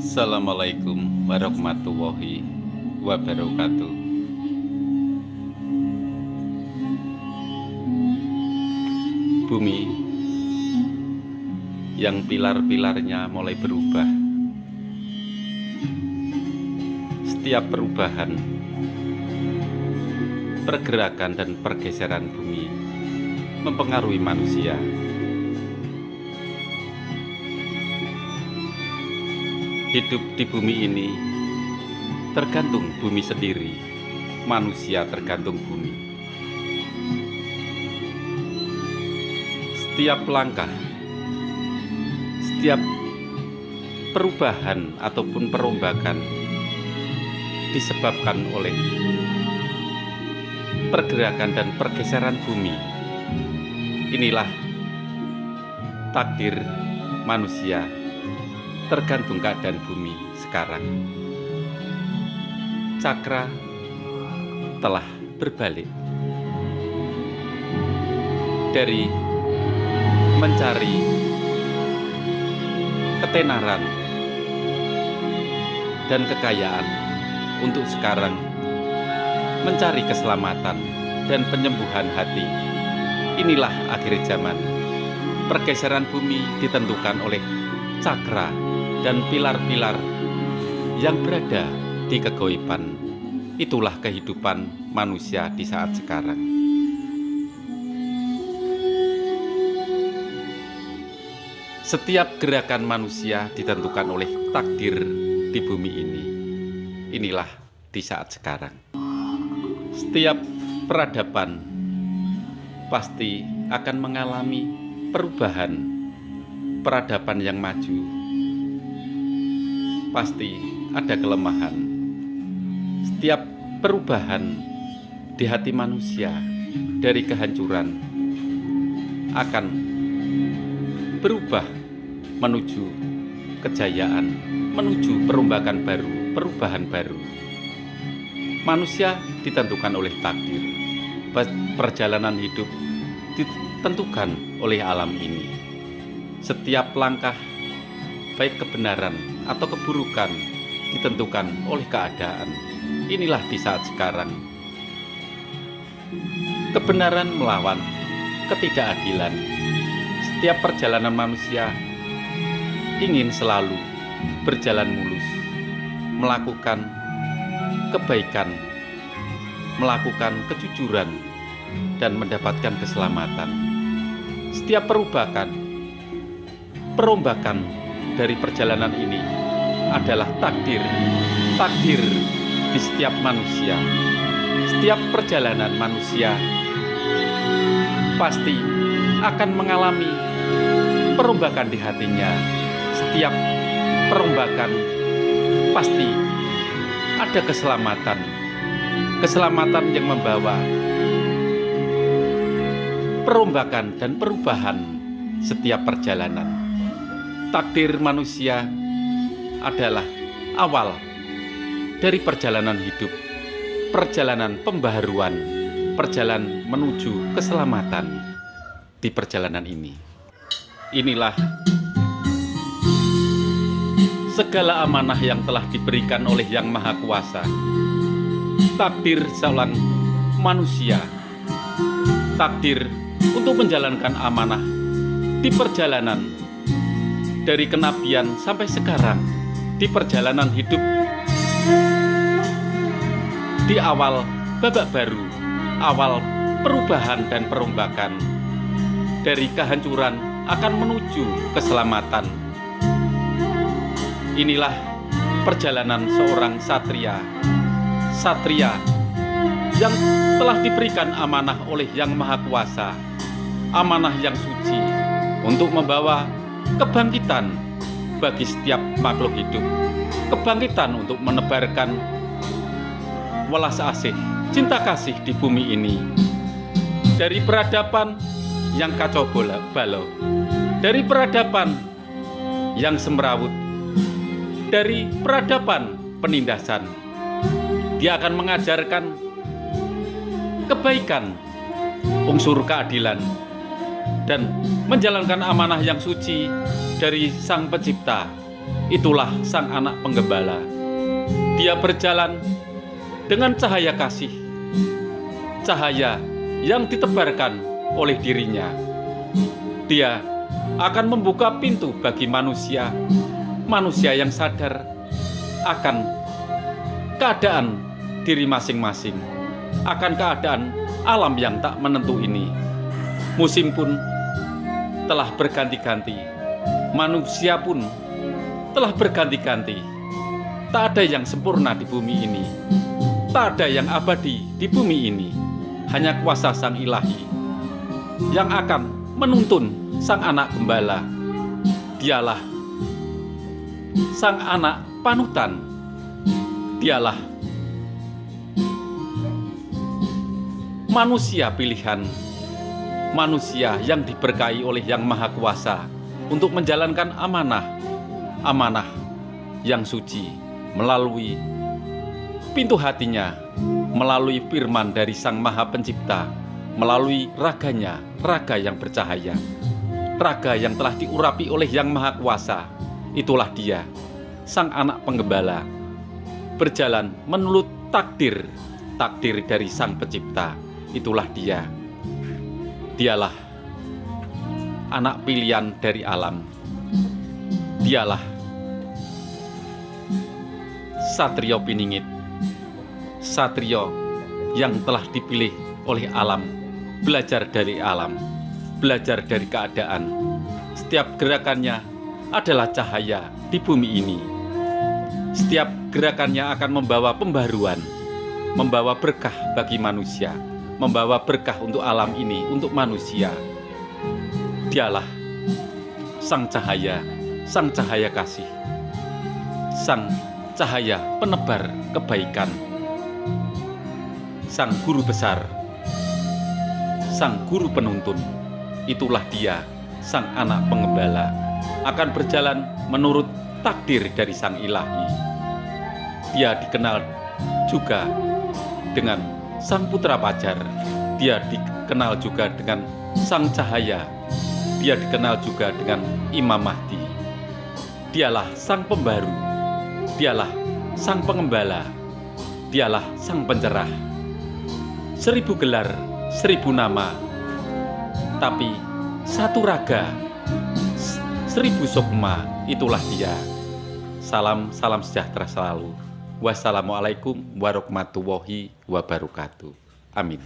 Assalamualaikum warahmatullahi wabarakatuh. Bumi yang pilar-pilarnya mulai berubah. Setiap perubahan, pergerakan dan pergeseran bumi mempengaruhi manusia. Hidup di bumi ini tergantung bumi sendiri, manusia tergantung bumi. Setiap langkah, setiap perubahan ataupun perombakan disebabkan oleh pergerakan dan pergeseran bumi. Inilah takdir manusia, tergantung keadaan bumi sekarang. Cakra telah berbalik dari mencari ketenaran dan kekayaan untuk sekarang mencari keselamatan dan penyembuhan hati. Inilah akhir zaman. Pergeseran bumi ditentukan oleh cakra dan pilar-pilar yang berada di kegaiban. Itulah kehidupan manusia di saat sekarang. Setiap gerakan manusia ditentukan oleh takdir di bumi ini. Inilah di saat sekarang. Setiap peradaban pasti akan mengalami perubahan. Peradaban yang maju pasti ada kelemahan. Setiap perubahan di hati manusia dari kehancuran akan berubah menuju kejayaan, menuju perombakan baru, perubahan baru. Manusia ditentukan oleh takdir. Perjalanan hidup ditentukan oleh alam ini. Setiap langkah, baik kebenaran atau keburukan, ditentukan oleh keadaan. Inilah di saat sekarang. Kebenaran melawan ketidakadilan. Setiap perjalanan manusia ingin selalu berjalan mulus, melakukan kebaikan, melakukan kejujuran, dan mendapatkan keselamatan. Setiap perombakan dari perjalanan ini adalah takdir di setiap manusia. Setiap perjalanan manusia pasti akan mengalami perombakan di hatinya. Setiap perombakan pasti ada keselamatan yang membawa perombakan dan perubahan setiap perjalanan. Takdir manusia adalah awal dari perjalanan hidup, perjalanan pembaharuan, perjalanan menuju keselamatan di perjalanan ini. Inilah segala amanah yang telah diberikan oleh Yang Maha Kuasa. Takdir seorang manusia, takdir untuk menjalankan amanah di perjalanan dari kenabian sampai sekarang, di perjalanan hidup di awal babak baru, awal perubahan dan perombakan dari kehancuran akan menuju keselamatan. Inilah perjalanan seorang satria yang telah diberikan amanah oleh Yang Maha Kuasa, amanah yang suci untuk membawa kebangkitan bagi setiap makhluk hidup, kebangkitan untuk menebarkan welas asih, cinta kasih di bumi ini. Dari peradaban yang kacau balau, dari peradaban yang semrawut, dari peradaban penindasan, dia akan mengajarkan kebaikan, unsur keadilan, dan menjalankan amanah yang suci dari Sang Pencipta itulah Sang Anak Penggembala. Dia berjalan dengan cahaya kasih, cahaya yang ditebarkan oleh dirinya. Dia akan membuka pintu bagi manusia yang sadar akan keadaan diri masing-masing, akan keadaan alam yang tak menentu ini. Musim pun telah berganti-ganti, manusia pun telah berganti-ganti. Tak ada yang sempurna di bumi ini, tak ada yang abadi di bumi ini. Hanya kuasa Sang Ilahi yang akan menuntun Sang Anak Gembala. Dialah Sang Anak Panutan. Dialah manusia pilihan, manusia yang diberkahi oleh Yang Maha Kuasa untuk menjalankan amanah yang suci melalui pintu hatinya, melalui firman dari Sang Maha Pencipta, melalui raganya, raga yang bercahaya, raga yang telah diurapi oleh Yang Maha Kuasa. Itulah Dia, Sang Anak Penggembala, berjalan menurut takdir dari Sang Pencipta. Itulah Dia. Dialah anak pilihan dari alam. Dialah Satrio Piningit, satrio yang telah dipilih oleh alam, belajar dari alam, belajar dari keadaan. Setiap gerakannya adalah cahaya di bumi ini. Setiap gerakannya akan membawa pembaruan, membawa berkah bagi manusia, membawa berkah untuk alam ini, untuk manusia. Dialah Sang Cahaya kasih, Sang Cahaya penebar kebaikan, Sang Guru Besar, Sang Guru Penuntun. Itulah Dia, Sang Anak Penggembala, akan berjalan menurut takdir dari Sang Ilahi. Dia dikenal juga dengan Sang Putra Pajar. Dia dikenal juga dengan Sang Cahaya. Dia dikenal juga dengan Imam Mahdi. Dialah Sang Pembaru. Dialah Sang Penggembala. Dialah Sang Pencerah. 1000 gelar, 1000 nama, tapi satu raga, 1000 sukma. Itulah Dia. Salam sejahtera selalu. Wassalamualaikum warahmatullahi wabarakatuh. Amin.